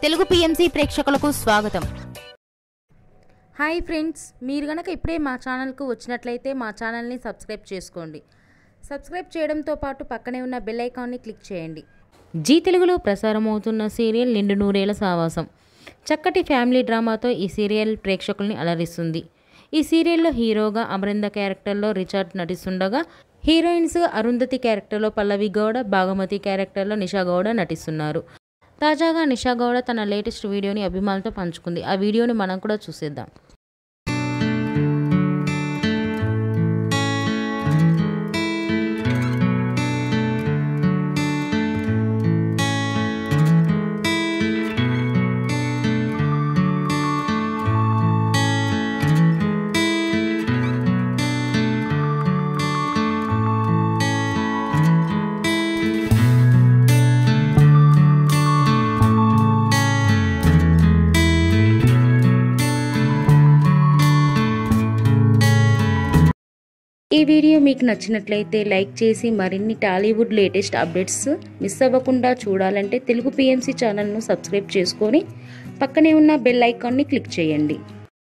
Telugu PMC ప్రేక్షకులకు స్వాగతం. Hi friends, మీరు గనక ఇప్పుడే మా ఛానల్కు వచ్చినట్లయితే మా ఛానల్ని సబ్స్క్రైబ్ చేసుకోండి. సబ్స్క్రైబ్ చేయడంతో పాటు పక్కనే ఉన్న బెల్ ఐకాన్ని క్లిక్ చేయండి. జీ తెలుగులో ప్రసారమవుతున్న సీరియల్ నిండు నూరేళ్ల సావాసం. చక్కటి ఫ్యామిలీ డ్రామాతో ఈ సీరియల్ ప్రేక్షకుల్ని అలరిస్తుంది. ఈ సీరియల్లో హీరోగా అమరింద క్యారెక్టర్లో రిచర్డ్ నటిస్తుండగా, హీరోయిన్స్ అరుంధతి క్యారెక్టర్లో పల్లవి గౌడ, భాగమతి క్యారెక్టర్లో నిషా గౌడ నటిస్తున్నారు. తాజాగా నిషా గౌడ తన లేటెస్ట్ వీడియోని అభిమానులతో పంచుకుంది. ఆ వీడియోని మనం కూడా చూసేద్దాం. ఈ వీడియో మీకు నచ్చినట్లయితే లైక్ చేసి మరిన్ని టాలీవుడ్ లేటెస్ట్ అప్డేట్స్ మిస్ అవ్వకుండా చూడాలంటే తెలుగు పిఎంసి ఛానల్ను సబ్స్క్రైబ్ చేసుకొని పక్కనే ఉన్న బెల్ ఐకాన్ని క్లిక్ చేయండి.